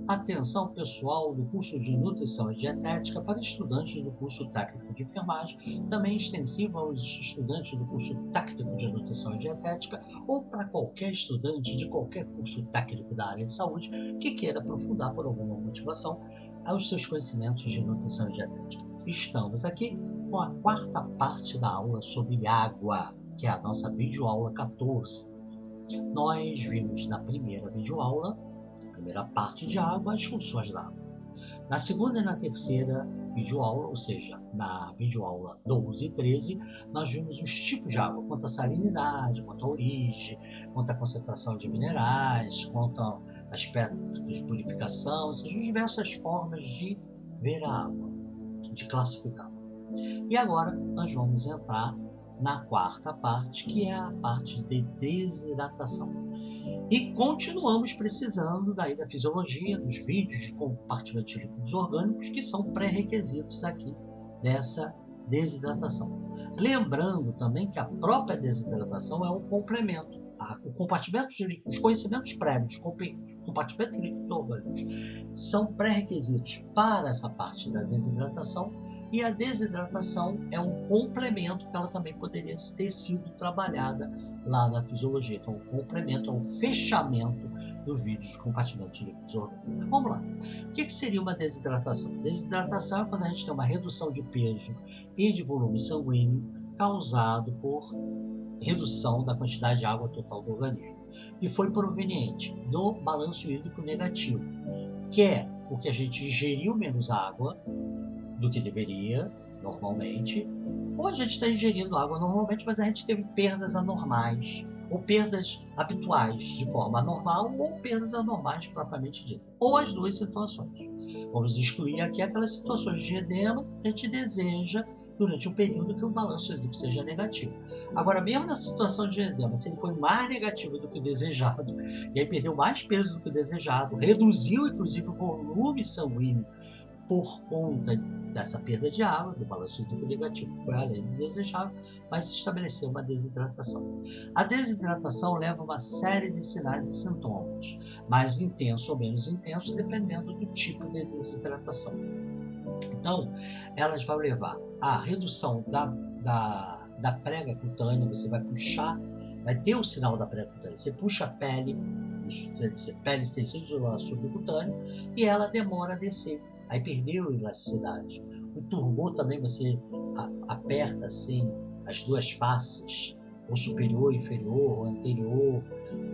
Atenção pessoal do curso de Nutrição e Dietética para estudantes do curso técnico de enfermagem, também extensivo aos estudantes do curso técnico de Nutrição e Dietética ou para qualquer estudante de qualquer curso técnico da área de saúde que queira aprofundar por alguma motivação os seus conhecimentos de Nutrição e Dietética. Estamos aqui com a quarta parte da aula sobre água, que é a nossa videoaula 14. Nós vimos na primeira videoaula, primeira parte de água, as funções da água. Na segunda e na terceira videoaula, ou seja, na videoaula 12 e 13, nós vimos os tipos de água, quanto a salinidade, quanto a origem, quanto a concentração de minerais, quanto a aspectos de purificação, ou seja, diversas formas de ver a água, de classificá-la. E agora nós vamos entrar na quarta parte, que é a parte de desidratação. E continuamos precisando da fisiologia, dos vídeos de compartimento de líquidos orgânicos, que são pré-requisitos aqui dessa desidratação. Lembrando também que a própria desidratação é um complemento. O compartimento de líquidos, os conhecimentos prévios, compartimento de líquidos orgânicos, são pré-requisitos para essa parte da desidratação. E a desidratação é um complemento que ela também poderia ter sido trabalhada lá na fisiologia. Então, o complemento é o fechamento do vídeo de compartimento de líquidos orgânicos. Mas vamos lá. O que seria uma desidratação? Desidratação é quando a gente tem uma redução de peso e de volume sanguíneo causado por redução da quantidade de água total do organismo, que foi proveniente do balanço hídrico negativo, que é porque a gente ingeriu menos água do que deveria, normalmente, ou a gente está ingerindo água normalmente, mas a gente teve perdas anormais, ou perdas habituais de forma anormal, ou perdas anormais propriamente dita, ou as duas situações. Vamos excluir aqui aquelas situações de edema que a gente deseja durante um período que o balanço hídrico seja negativo. Agora, mesmo na situação de edema, se ele foi mais negativo do que o desejado, e aí perdeu mais peso do que o desejado, reduziu inclusive o volume sanguíneo por conta dessa perda de água, do balanço hídrico negativo, que foi além do desejável, mas se estabeleceu uma desidratação. A desidratação leva uma série de sinais e sintomas, mais intenso ou menos intenso, dependendo do tipo de desidratação. Então, elas vão levar à redução da prega cutânea, você vai puxar, vai ter o sinal da prega cutânea, você puxa a pele, pele tecido subcutâneo, e ela demora a descer. Aí perdeu a elasticidade. O turgor também você aperta assim as duas faces, o superior, inferior, o anterior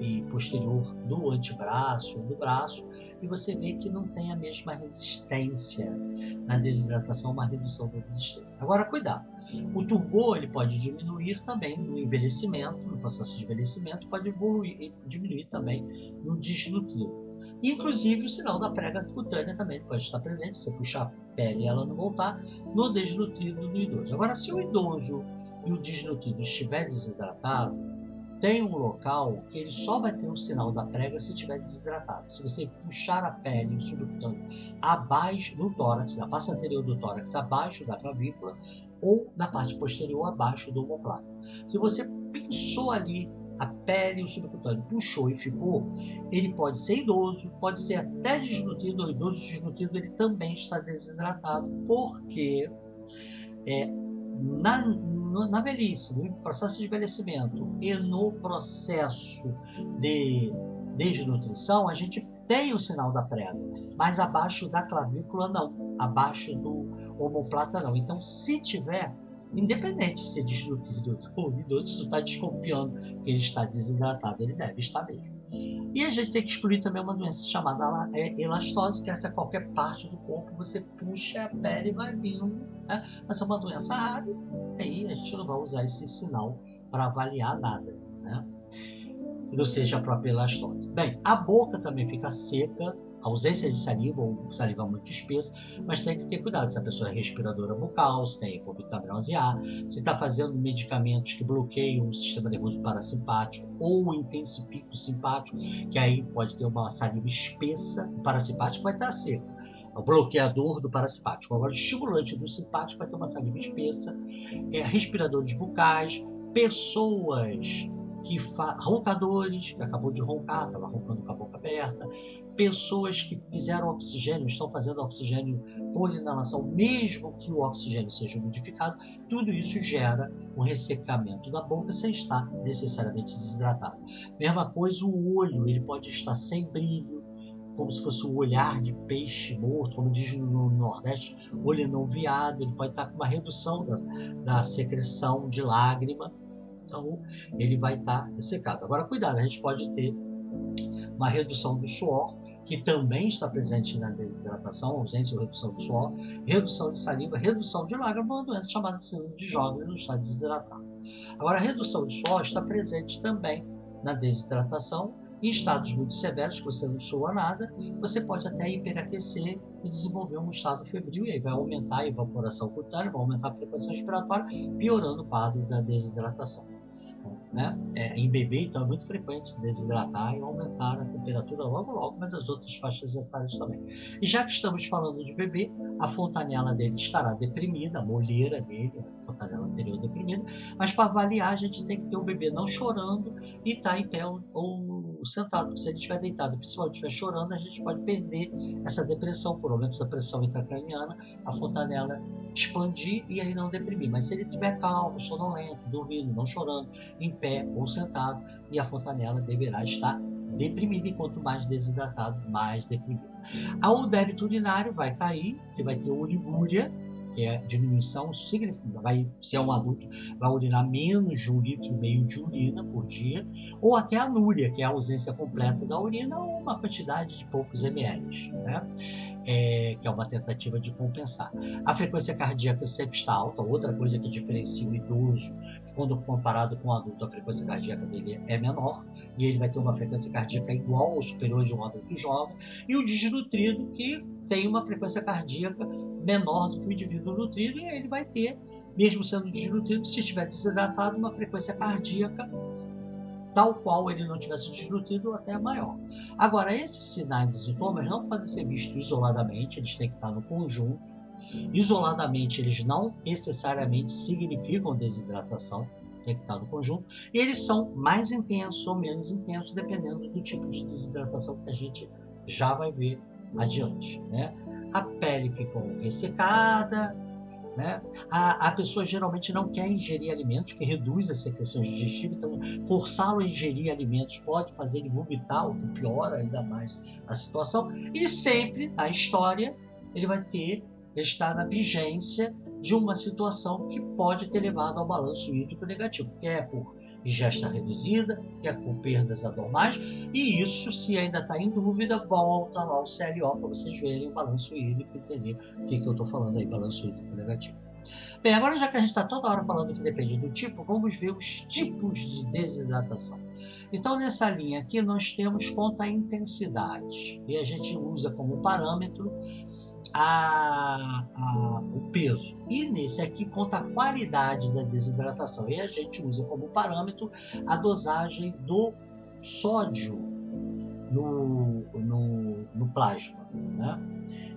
e posterior do antebraço, do braço, e você vê que não tem a mesma resistência na desidratação, uma redução da resistência. Agora, cuidado, o turgor ele pode diminuir também no envelhecimento, no processo de envelhecimento, pode diminuir também no desnutrido. Inclusive, o sinal da prega cutânea também pode estar presente, se você puxar a pele e ela não voltar, no desnutrido do idoso. Agora, se o idoso e o desnutrido estiver desidratado, tem um local que ele só vai ter um sinal da prega se estiver desidratado. Se você puxar a pele subcutânea abaixo do tórax, da face anterior do tórax, abaixo da clavícula, ou na parte posterior, abaixo do omoplata. Se você pinçou ali a pele e o subcutâneo, puxou e ficou, ele pode ser idoso, pode ser até desnutrido, ou idoso desnutrido, ele também está desidratado, porque na velhice, no processo de envelhecimento e no processo de desnutrição, a gente tem o sinal da prega, mas abaixo da clavícula não, abaixo do omoplata não. Então, se tiver, independente de ser desnutrido ou idoso, se tu está desconfiando que ele está desidratado, ele deve estar mesmo. E a gente tem que excluir também uma doença chamada elastose, que essa é qualquer parte do corpo, você puxa a pele e vai vindo, né? Essa é uma doença rara, e aí a gente não vai usar esse sinal para avaliar nada, né? Que não seja a própria elastose. Bem, a boca também fica seca, ausência de saliva ou saliva muito espessa, mas tem que ter cuidado se a pessoa é respiradora bucal, se tem hipovitaminose A, se está fazendo medicamentos que bloqueiam o sistema nervoso parasimpático ou intensificam o simpático, que aí pode ter uma saliva espessa, o parasimpático vai estar seco, o bloqueador do parasimpático. Agora, o estimulante do simpático vai ter uma saliva espessa, respiradores bucais, pessoas roncadores, que acabou de roncar, estava roncando com a boca aberta, pessoas que fizeram oxigênio, estão fazendo oxigênio por inalação, mesmo que o oxigênio seja modificado, tudo isso gera um ressecamento da boca sem estar necessariamente desidratado. Mesma coisa o olho, ele pode estar sem brilho, como se fosse um olhar de peixe morto, como diz no Nordeste, olho não viado, ele pode estar com uma redução da secreção de lágrima, então ele vai estar ressecado. Agora, cuidado, a gente pode ter uma redução do suor, que também está presente na desidratação, ausência ou redução do suor, redução de saliva, redução de lágrima, uma doença chamada síndrome de Jogren, não está desidratado. Agora, a redução de suor está presente também na desidratação. Em estados muito severos, que você não sua nada, você pode até hiperaquecer e desenvolver um estado febril, e aí vai aumentar a evaporação cutânea, vai aumentar a frequência respiratória, piorando o quadro da desidratação. Né? Em bebê, então, é muito frequente desidratar e aumentar a temperatura logo, mas as outras faixas etárias também. E já que estamos falando de bebê, a fontanela dele estará deprimida, a moleira dele, a fontanela anterior deprimida, mas para avaliar a gente tem que ter o bebê não chorando e estar em pé ou sentado. Se ele estiver deitado, principalmente estiver chorando, a gente pode perder essa depressão por aumento da pressão intracraniana, a fontanela expandir e aí não deprimir. Mas se ele estiver calmo, sonolento, dormindo, não chorando, em pé ou sentado, e a fontanela deverá estar deprimida, e quanto mais desidratado, mais deprimido. O débito urinário vai cair, ele vai ter oliguria, que é diminuição significativa, se é um adulto, vai urinar menos de 1,5 litro de urina por dia, ou até anúria, que é a ausência completa da urina, ou uma quantidade de poucos ml, né? Que é uma tentativa de compensar. A frequência cardíaca sempre está alta, outra coisa que diferencia o idoso, que quando comparado com o adulto, a frequência cardíaca dele é menor, e ele vai ter uma frequência cardíaca igual ou superior de um adulto jovem, e o desnutrido, que tem uma frequência cardíaca menor do que o indivíduo nutrido, e ele vai ter, mesmo sendo desnutrido, se estiver desidratado, uma frequência cardíaca tal qual ele não tivesse desnutrido ou até maior. Agora, esses sinais e sintomas não podem ser vistos isoladamente, eles têm que estar no conjunto. Isoladamente, eles não necessariamente significam desidratação, tem que estar no conjunto. E eles são mais intensos ou menos intensos, dependendo do tipo de desidratação que a gente já vai ver adiante, né? A pele ficou ressecada, né? A pessoa geralmente não quer ingerir alimentos, que reduz a secreção digestiva, então forçá-lo a ingerir alimentos pode fazer ele vomitar, o que piora ainda mais a situação. E sempre, na história, ele vai estar na vigência de uma situação que pode ter levado ao balanço hídrico negativo, que é por ingesta reduzida, que é por perdas anormais, e isso, se ainda está em dúvida, volta lá ao CLO para vocês verem o balanço hídrico e entender o que eu estou falando aí, balanço hídrico negativo. Bem, agora já que a gente está toda hora falando que depende do tipo, vamos ver os tipos de desidratação. Então, nessa linha aqui, nós temos conta a intensidade, e a gente usa como parâmetro o peso. E nesse aqui conta a qualidade da desidratação. E a gente usa como parâmetro a dosagem do sódio no plasma, né?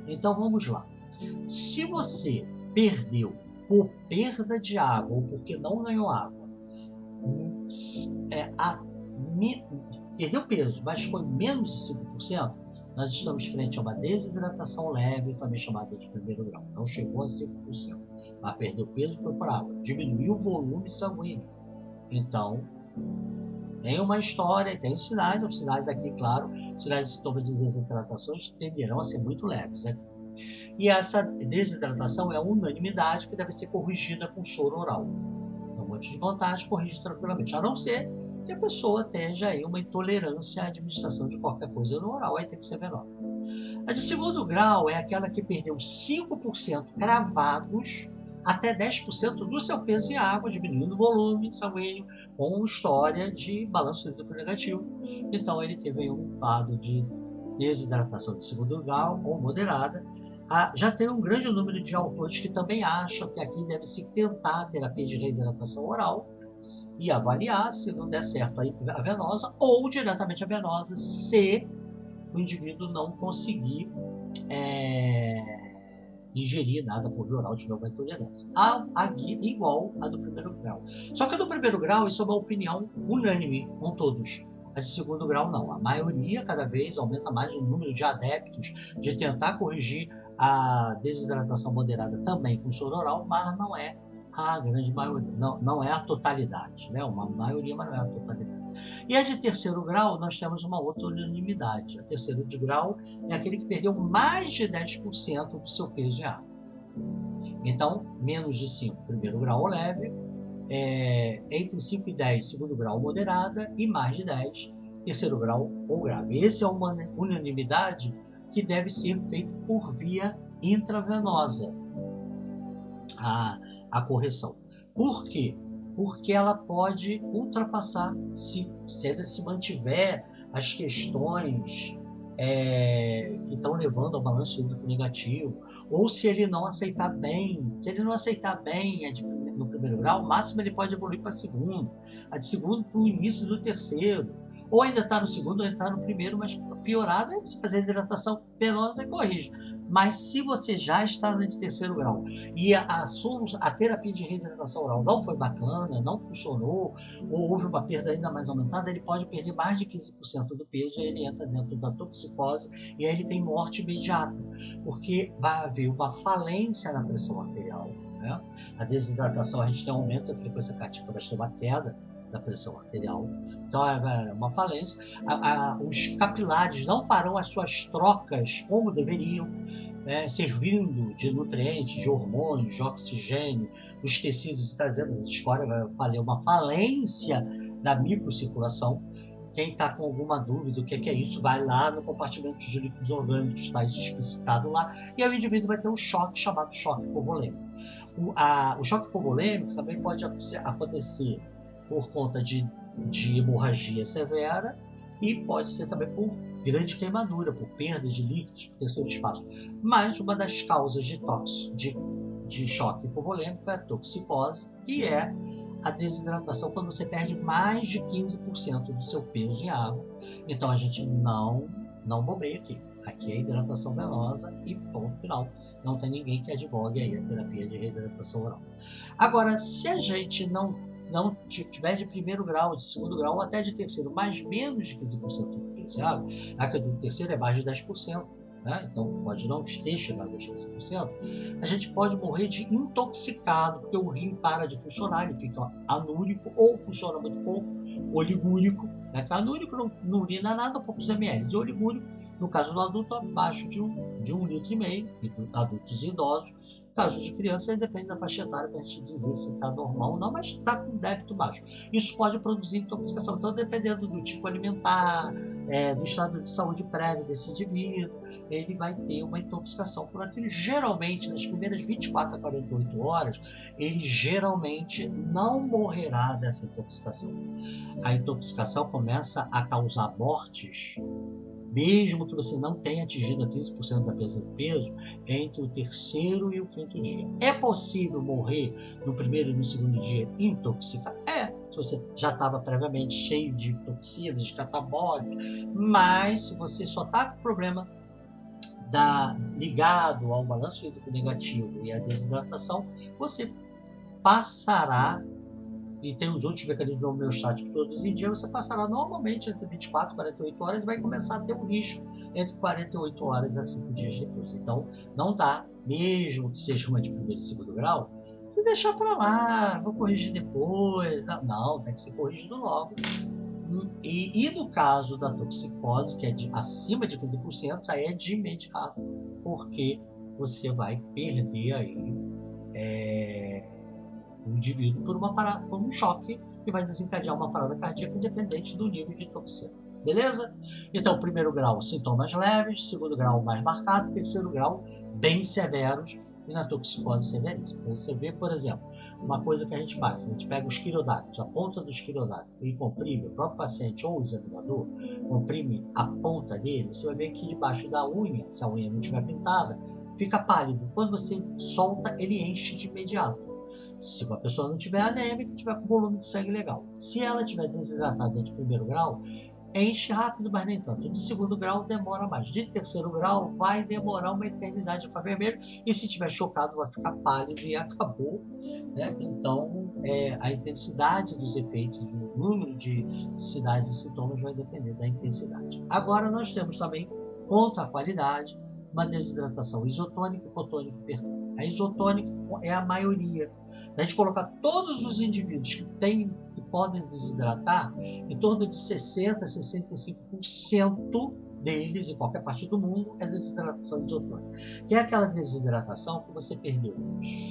Então vamos lá. Se você perdeu por perda de água ou porque não ganhou água, perdeu peso, mas foi menos de 5%, nós estamos frente a uma desidratação leve, também chamada de primeiro grau. Não chegou a 5%, mas perdeu peso foi por água, diminuiu o volume sanguíneo. Então, tem uma história, tem sinais, os sinais aqui, claro, sinais e sintomas de desidratação tenderão a ser muito leves aqui. E essa desidratação é unanimidade que deve ser corrigida com soro oral. Então, um monte de vantagem, corrige tranquilamente, a não ser que a pessoa tenha aí uma intolerância à administração de qualquer coisa no oral, aí tem que ser menor. A de segundo grau é aquela que perdeu 5% cravados até 10% do seu peso em água, diminuindo o volume sanguíneo, com história de balanço hídrico negativo. Então ele teve aí um quadro de desidratação de segundo grau ou moderada. Já tem um grande número de autores que também acham que aqui deve se tentar a terapia de reidratação oral, e avaliar, se não der certo, a venosa, ou diretamente a venosa, se o indivíduo não conseguir ingerir nada por via oral, tiver uma intolerância. A guia é igual à do primeiro grau. Só que a do primeiro grau, isso é uma opinião unânime com todos. A de segundo grau, não. A maioria, cada vez, aumenta mais o número de adeptos de tentar corrigir a desidratação moderada também com soro oral, mas não é a grande maioria, não é a totalidade, né? Uma maioria, mas não é a totalidade. E a de terceiro grau, nós temos uma outra unanimidade. A terceiro de grau é aquele que perdeu mais de 10% do seu peso em água. Então, menos de 5, primeiro grau leve, entre 5 e 10, segundo grau moderada, e mais de 10, terceiro grau ou grave. Essa é uma unanimidade que deve ser feita por via intravenosa, a correção. Por quê? Porque ela pode ultrapassar, se mantiver as questões que estão levando ao balanço hídrico negativo, ou se ele não aceitar bem. Se ele não aceitar bem no primeiro grau, o máximo ele pode evoluir para segundo, a de segundo para o início do terceiro, ou ainda está no segundo, ou ainda está no primeiro, mas piorado é você fazer hidratação penosa e corrige. Mas se você já está de terceiro grau e a terapia de reidratação oral não foi bacana, não funcionou, ou houve uma perda ainda mais aumentada, ele pode perder mais de 15% do peso, e ele entra dentro da toxicose e aí ele tem morte imediata, porque vai haver uma falência na pressão arterial, né? A desidratação, a gente tem um aumento da frequência cardíaca, mas tem uma queda da pressão arterial. Então é uma falência. Os capilares não farão as suas trocas como deveriam, servindo de nutrientes, de hormônios, de oxigênio, os tecidos, trazendo a escória, vai fazer uma falência da microcirculação. Quem está com alguma dúvida do que é isso, vai lá no compartimento de líquidos orgânicos, está isso explicitado lá, e aí o indivíduo vai ter um choque chamado choque hipovolêmico. O choque hipovolêmico também pode acontecer por conta de hemorragia severa, e pode ser também por grande queimadura, por perda de líquidos por terceiro espaço. Mas uma das causas de choque hipovolêmico é a toxicose, que é a desidratação quando você perde mais de 15% do seu peso em água. Então a gente não bobeia aqui. Aqui é hidratação venosa e ponto final. Não tem ninguém que advogue aí a terapia de reidratação oral. Agora, se a gente não tiver de primeiro grau, de segundo grau ou até de terceiro, mas menos de 15% do peso de água, a que do terceiro é mais de 10%, né? Então pode não ter chegado aos 15%, a gente pode morrer de intoxicado, porque o rim para de funcionar, ele fica anúrico, ou funciona muito pouco, oligúrico, né? Que anúrico não urina nada, poucos ml, e oligúrico, no caso do adulto, abaixo de 1,5 litro, adultos e idosos. Caso de criança, depende da faixa etária para a gente dizer se está normal ou não, mas está com débito baixo. Isso pode produzir intoxicação. Então, dependendo do tipo alimentar, do estado de saúde prévio desse indivíduo, ele vai ter uma intoxicação por aquilo. Geralmente, nas primeiras 24 a 48 horas, ele geralmente não morrerá dessa intoxicação. A intoxicação começa a causar mortes, mesmo que você não tenha atingido 15% da perda do peso, entre o terceiro e o quinto dia. É possível morrer no primeiro e no segundo dia intoxicado? Se você já estava previamente cheio de toxinas, de catabólicos, mas se você só está com problema ligado ao balanço hídrico negativo e à desidratação, você passará, e tem os outros mecanismos homeostáticos todos em dia, você passará normalmente entre 24 e 48 horas e vai começar a ter um risco entre 48 horas a 5 dias depois. Então, não dá, mesmo que seja uma de primeiro e segundo grau, de deixar para lá, vou corrigir depois. Não, tem que ser corrigido logo. E no caso da toxicose, que é acima de 15%, aí é de imediato, porque você vai perder aí o indivíduo por um choque que vai desencadear uma parada cardíaca independente do nível de toxina. Beleza? Então, primeiro grau, sintomas leves, segundo grau, mais marcado, terceiro grau, bem severos, e na toxicose severíssima. Você vê, por exemplo, uma coisa que a gente faz, a gente pega os quirodáctilos, a ponta dos quirodáctilos, e comprime, o próprio paciente ou o examinador comprime a ponta dele, você vai ver que debaixo da unha, se a unha não estiver pintada, fica pálido. Quando você solta, ele enche de imediato. Se uma pessoa não tiver anêmica, tiver com volume de sangue legal. Se ela tiver desidratada de primeiro grau, enche rápido, mas nem tanto. De segundo grau demora mais. De terceiro grau vai demorar uma eternidade para vermelho, e se tiver chocado vai ficar pálido e acabou, né? Então, a intensidade dos efeitos, o número de sinais e sintomas vai depender da intensidade. Agora nós temos também, quanto à qualidade, uma desidratação isotônica, hipotônica e hipertônica. A isotônica é a maioria. A gente colocar todos os indivíduos que podem desidratar, em torno de 60% a 65% deles, em qualquer parte do mundo, é desidratação isotônica. Que é aquela desidratação que você perdeu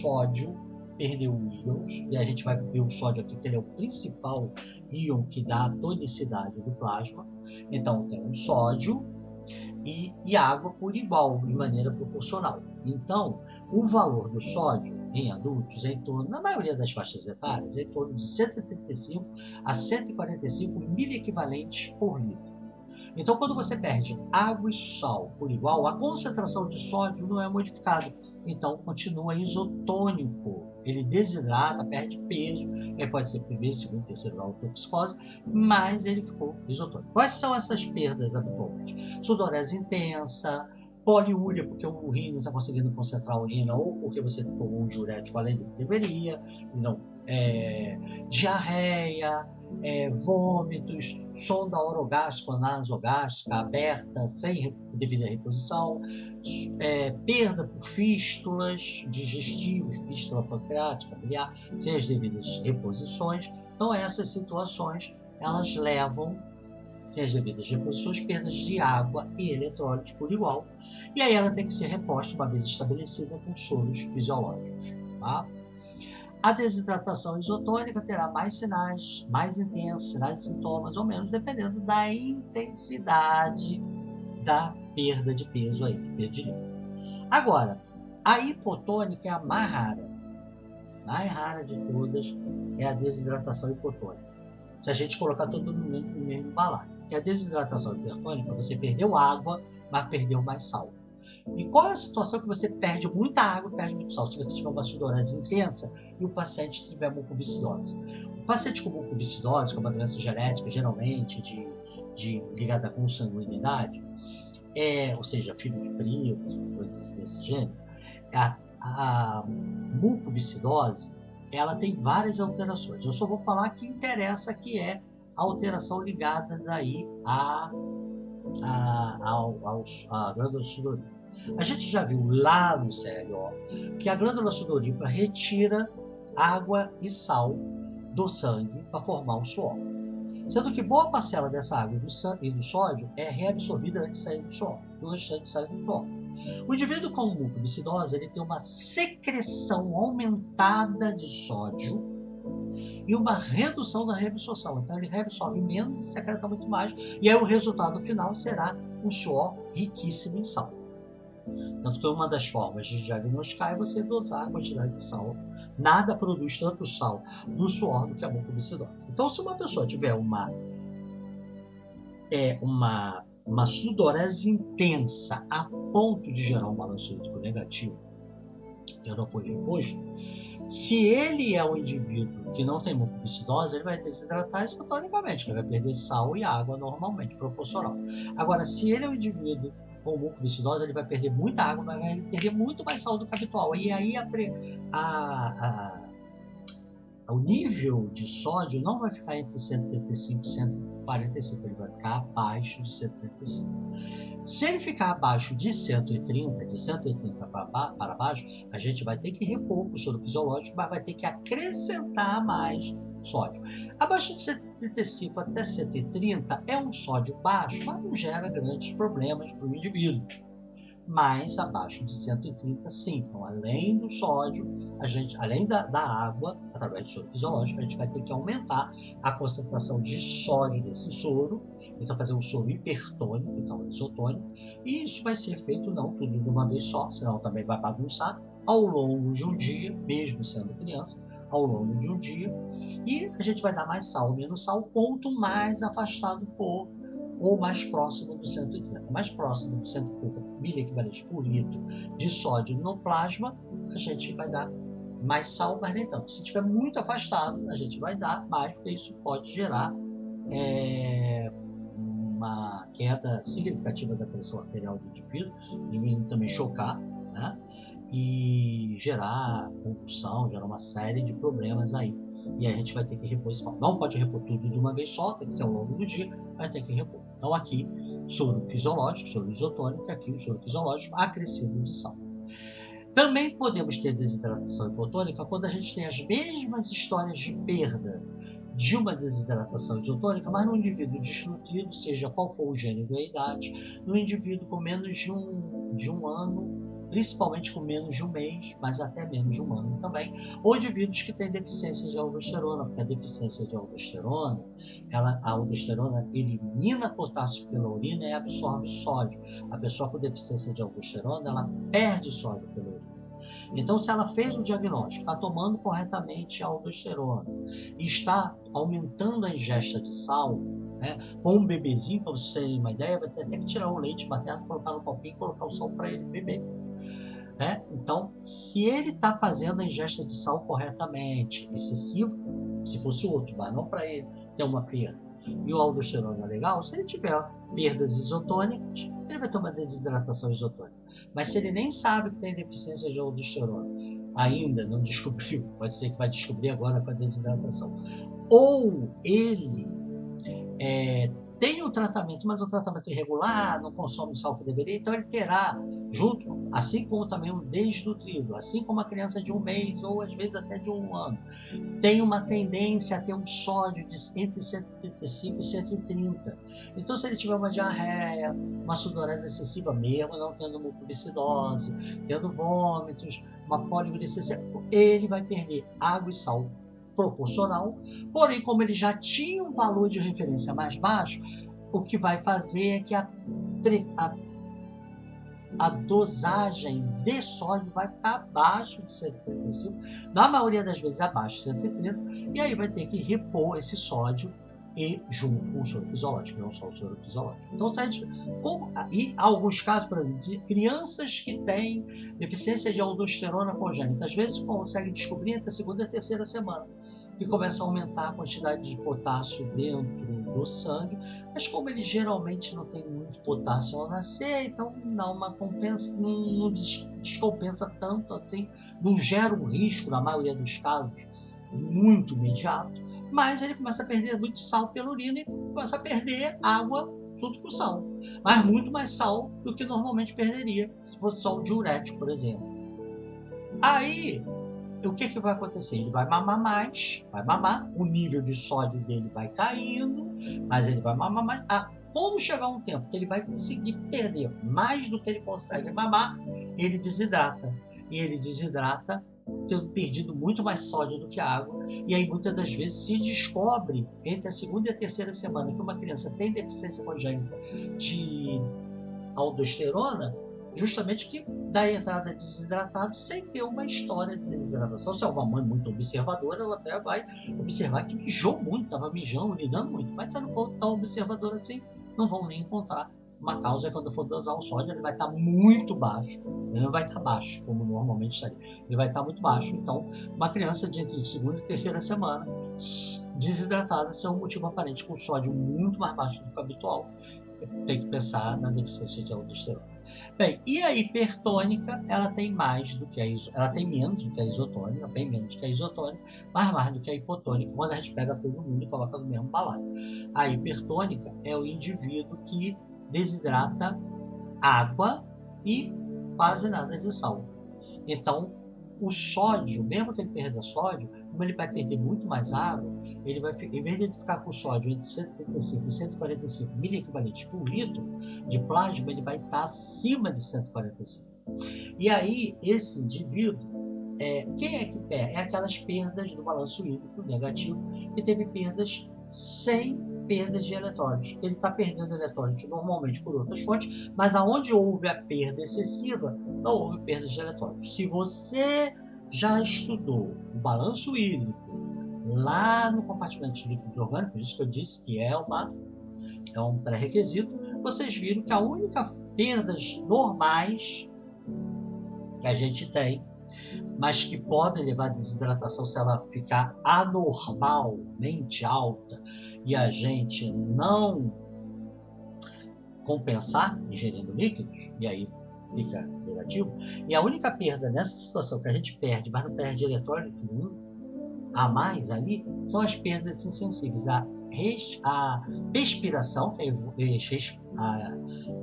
sódio, perdeu íons, e a gente vai ver o sódio aqui, que ele é o principal íon que dá a tonicidade do plasma. Então, tem um sódio e água por igual, de maneira proporcional. Então, o valor do sódio em adultos é em torno, na maioria das faixas etárias, é em torno de 135 a 145 miliequivalentes por litro. Então, quando você perde água e sal por igual, a concentração de sódio não é modificada. Então, continua isotônico. Ele desidrata, perde peso. Ele pode ser primeiro, segundo, terceiro grau de toxicose, mas ele ficou isotônico. Quais são essas perdas habitualmente? Sudorese intensa, poliúria, porque o rim não está conseguindo concentrar a urina, ou porque você tomou um diurético além do que deveria, não, diarreia, vômitos, sonda orogástrica, nasogástrica aberta, sem devida reposição, perda por fístulas digestivas, fístula pancreática, biliar, sem as devidas reposições. Então, essas situações, elas levam, sem as devidas reposições, perdas de água e eletrólitos por igual. E aí ela tem que ser reposta uma vez estabelecida com soros fisiológicos. Tá? A desidratação isotônica terá mais sinais, mais intensos, sinais e sintomas ou menos, dependendo da intensidade da perda de peso aí, perda de líquido. Agora, a hipotônica é a mais rara de todas é a desidratação hipotônica. Se a gente colocar todo no mesmo balaio. Que a desidratação hipertônica, você perdeu água, mas perdeu mais sal. E qual é a situação que você perde muita água e perde muito sal? Se você tiver uma sudorese intensa e o paciente tiver mucoviscidose. O paciente com mucoviscidose, que é uma doença genética, geralmente ligada com sanguinidade, ou seja, filho de primos, coisas desse gênero, a mucoviscidose, ela tem várias alterações. Eu só vou falar que interessa, que é a alteração ligadas aí à glândula sudorípara. A gente já viu lá no CLO que a glândula sudorípara retira água e sal do sangue para formar o suor. Sendo que boa parcela dessa água e do sódio é reabsorvida antes de sair do suor. O restante sai do suor. O indivíduo com mucoviscidose, ele tem uma secreção aumentada de sódio e uma redução da reabsorção. Então ele reabsorve menos e secreta muito mais. E aí o resultado final será um suor riquíssimo em sal. Tanto que uma das formas de diagnosticar é você dosar a quantidade de sal. Nada produz tanto sal no suor do que a mucoviscidose. Então, se uma pessoa tiver uma sudorese intensa a ponto de gerar um balanço hídrico negativo, que não foi reposto, se ele é um indivíduo que não tem mucoviscidose, ele vai desidratar isotonicamente, ele vai perder sal e água normalmente, proporcional. Agora, se ele é um indivíduo com mucoviscidose, ele vai perder muita água, mas vai perder muito mais sal do que habitual. E aí o nível de sódio não vai ficar entre 135 e 145, ele vai ficar abaixo de 135. Se ele ficar abaixo de 130, de 130 para baixo, a gente vai ter que repor o soro fisiológico, mas vai ter que acrescentar mais sódio. Abaixo de 135 até 130 é um sódio baixo, mas não gera grandes problemas para o indivíduo. Mas abaixo de 130, sim. Então, além do sódio, além da água, através do soro fisiológico, a gente vai ter que aumentar a concentração de sódio desse soro. Então, fazer um soro hipertônico, então isotônico. E isso vai ser feito, não tudo de uma vez só, senão também vai bagunçar, ao longo de um dia, mesmo sendo criança, ao longo de um dia. E a gente vai dar mais sal ou menos sal, quanto mais afastado for, ou mais próximo do 130. Mais próximo do 130 miliequivalentes por litro de sódio no plasma, a gente vai dar mais sal, mas nem tanto. Se estiver muito afastado, a gente vai dar mais, porque isso pode gerar uma queda significativa da pressão arterial do indivíduo, e também chocar, né? E gerar convulsão, gerar uma série de problemas aí. E aí a gente vai ter que repor esse sal. Não pode repor tudo de uma vez só, tem que ser ao longo do dia, mas tem que repor. Então aqui, soro fisiológico, soro isotônico, aqui o soro fisiológico acrescido de sal. Também podemos ter desidratação hipotônica quando a gente tem as mesmas histórias de perda de uma desidratação isotônica, mas no indivíduo desnutrido, seja qual for o gênero e a idade, no indivíduo com menos de um ano, principalmente com menos de um mês, mas até menos de um ano também, ou indivíduos que têm deficiência de aldosterona, porque a deficiência de aldosterona, a aldosterona elimina potássio pela urina e absorve sódio. A pessoa com deficiência de aldosterona, ela perde sódio pela urina. Então, se ela fez o diagnóstico, está tomando corretamente a aldosterona e está aumentando a ingesta de sal, né, com um bebezinho, para vocês terem uma ideia, vai ter até que tirar o leite materno, colocar no copinho e colocar o sal para ele beber. Né? Então, se ele está fazendo a ingesta de sal corretamente, excessivo, se fosse outro, mas não para ele ter uma perda, e o aldosterona é legal, se ele tiver perdas isotônicas, ele vai ter uma desidratação isotônica. Mas se ele nem sabe que tem deficiência de aldosterona, ainda não descobriu, pode ser que vai descobrir agora com a desidratação, ou ele tem o tratamento, mas o tratamento irregular, não consome o sal que deveria, então ele terá, junto, assim como também um desnutrido, assim como a criança de um mês, ou às vezes até de um ano, tem uma tendência a ter um sódio entre 135 e 130. Então, se ele tiver uma diarreia, uma sudorese excessiva, mesmo não tendo mucoviscidose, tendo vômitos, uma poliglicemia, ele vai perder água e sal proporcional, porém, como ele já tinha um valor de referência mais baixo, o que vai fazer é que a dosagem de sódio vai ficar abaixo de 135, na maioria das vezes abaixo de 130, e aí vai ter que repor esse sódio e junto com o soro fisiológico, não só o soro fisiológico. Então, e alguns casos, por exemplo, de crianças que têm deficiência de aldosterona congênita, às vezes conseguem descobrir entre a segunda e a terceira semana, que começa a aumentar a quantidade de potássio dentro do sangue, mas como ele geralmente não tem muito potássio ao nascer, então não descompensa tanto assim, não gera um risco, na maioria dos casos, muito imediato, mas ele começa a perder muito sal pela urina e começa a perder água junto com o sal, mas muito mais sal do que normalmente perderia se fosse só um diurético, por exemplo. Aí, o que vai acontecer? Ele vai mamar mais, o nível de sódio dele vai caindo, mas ele vai mamar mais. Quando chegar um tempo que ele vai conseguir perder mais do que ele consegue mamar, ele desidrata. E ele desidrata tendo perdido muito mais sódio do que água, e aí muitas das vezes se descobre entre a segunda e a terceira semana que uma criança tem deficiência congênita de aldosterona, justamente que dá entrada desidratado sem ter uma história de desidratação. Se é uma mãe muito observadora, ela até vai observar que mijou muito, estava mijando, urinando muito, mas se ela não for tão observadora assim, não vão nem encontrar uma causa. É quando for dosar o sódio, ele vai estar muito baixo, ele não vai estar baixo, como normalmente estaria, ele vai estar muito baixo. Então, uma criança de entre segunda e terceira semana, desidratada, sem um motivo aparente, com sódio muito mais baixo do que o habitual, tem que pensar na deficiência de aldosterona. Bem, e a hipertônica, ela tem mais do que ela tem menos do que a isotônica, bem menos que a isotônica, mas mais do que a hipotônica, quando a gente pega todo mundo e coloca no mesmo balaio. A hipertônica é o indivíduo que desidrata água e quase nada de sal. Então, o sódio, mesmo que ele perda sódio, como ele vai perder muito mais água, ele vai, em vez de ele ficar com sódio entre 135 e 145 miliequivalentes por litro de plasma, ele vai estar acima de 145. E aí, esse indivíduo, quem é que perde? É aquelas perdas do balanço hídrico negativo, que teve perdas sem perdas de eletrólitos. Ele está perdendo eletrólitos normalmente por outras fontes, mas aonde houve a perda excessiva, não houve perda de eletrólitos. Se você já estudou o balanço hídrico lá no compartimento de líquidos orgânicos, por isso que eu disse que é um pré-requisito, vocês viram que a única perdas normais que a gente tem, mas que podem levar à desidratação se ela ficar anormalmente alta e a gente não compensar ingerindo líquidos, e aí fica negativo. E a única perda nessa situação que a gente perde, mas não perde eletrônico nenhum, a mais ali, são as perdas insensíveis. A perspiração, que é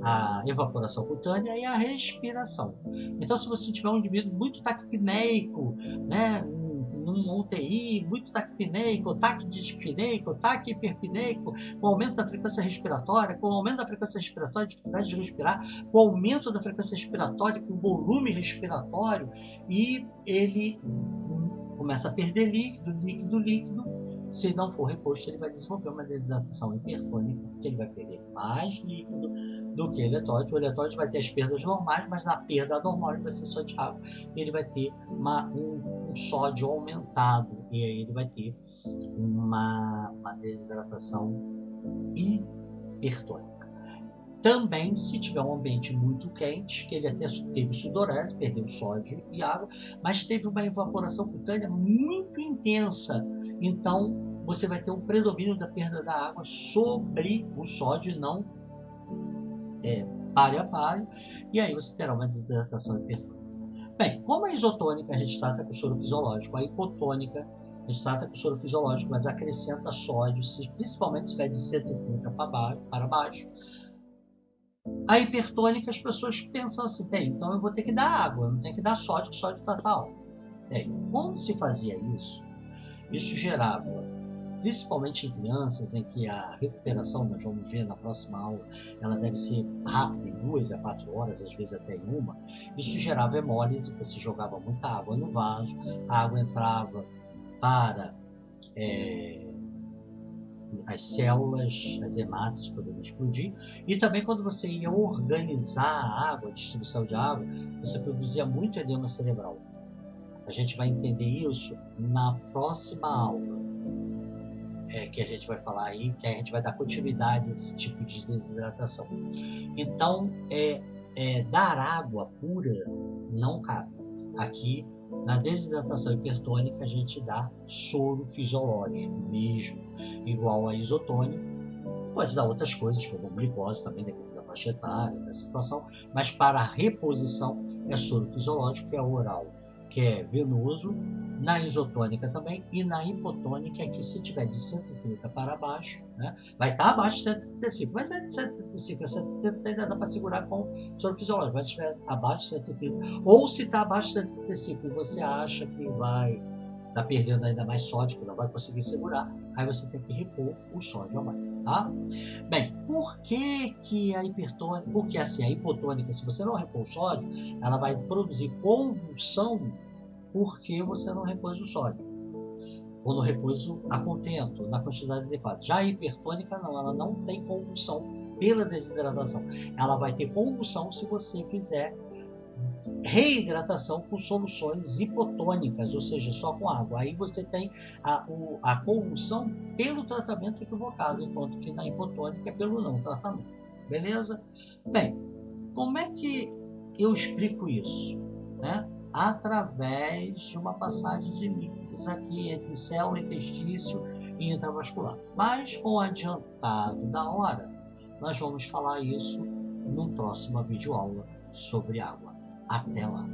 a evaporação cutânea, e a respiração. Então, se você tiver um indivíduo muito taquipneico, né, num UTI, muito taquipneico, taquidispneico, taquihiperpneico, com aumento da frequência respiratória, com aumento da frequência respiratória, dificuldade de respirar, com aumento da frequência respiratória, com volume respiratório, e ele começa a perder líquido. Se não for reposto, ele vai desenvolver uma desidratação hipertônica, porque ele vai perder mais líquido do que eletrólito. O eletrólito vai ter as perdas normais, mas na perda anormal ele vai ser só de água. Ele vai ter um sódio aumentado, e aí ele vai ter uma desidratação hipertônica. Também, se tiver um ambiente muito quente, que ele até teve sudorese, perdeu sódio e água, mas teve uma evaporação cutânea muito intensa. Então, você vai ter um predomínio da perda da água sobre o sódio, não páreo a páreo, e aí você terá uma desidratação hipertônica. Bem, como a isotônica a gente trata com soro fisiológico, a hipotônica a gente trata com soro fisiológico, mas acrescenta sódio, principalmente se tiver de 130 para baixo. A hipertônica, as pessoas pensam assim, bem, então eu vou ter que dar água, eu não tenho que dar sódio, que o sódio está tal. Quando se fazia isso, isso gerava, principalmente em crianças, em que a recuperação, nós vamos ver na próxima aula, ela deve ser rápida, em 2 a 4 horas, às vezes até em 1, isso gerava hemólise, você jogava muita água no vaso, a água entrava para as células, as hemácias poderiam explodir, e também quando você ia organizar a água, a distribuição de água, você produzia muito edema cerebral. A gente vai entender isso na próxima aula, que a gente vai falar aí, que a gente vai dar continuidade a esse tipo de desidratação. Então, dar água pura não cabe. Aqui, na desidratação hipertônica, a gente dá soro fisiológico mesmo, igual a isotônica. Pode dar outras coisas, como glicose também, dependendo da faixa etária, da situação, mas para a reposição é soro fisiológico, que é oral, que é venoso, na isotônica também, e na hipotônica, que se tiver de 130 para baixo, né, vai estar abaixo de 135, mas é de 135 a 130 ainda dá para segurar com soro fisiológico, mas se estiver abaixo de 130, ou se está abaixo de 135 e você acha que vai estar perdendo ainda mais sódio, que não vai conseguir segurar, aí você tem que repor o sódio a mais, tá? Bem, por que a hipertônica? Porque assim, a hipotônica, se você não repor o sódio, ela vai produzir convulsão porque você não repôs o sódio, ou não repôs a contento, na quantidade adequada. Já a hipertônica não, ela não tem convulsão pela desidratação. Ela vai ter convulsão se você fizer reidratação com soluções hipotônicas, ou seja, só com água. Aí você tem a convulsão pelo tratamento equivocado, enquanto que na hipotônica é pelo não tratamento. Beleza? Bem, como é que eu explico isso? Né? Através de uma passagem de líquidos aqui entre célula, interstício e intravascular. Mas com o adiantado da hora, nós vamos falar isso numa próxima videoaula sobre água. Até lá!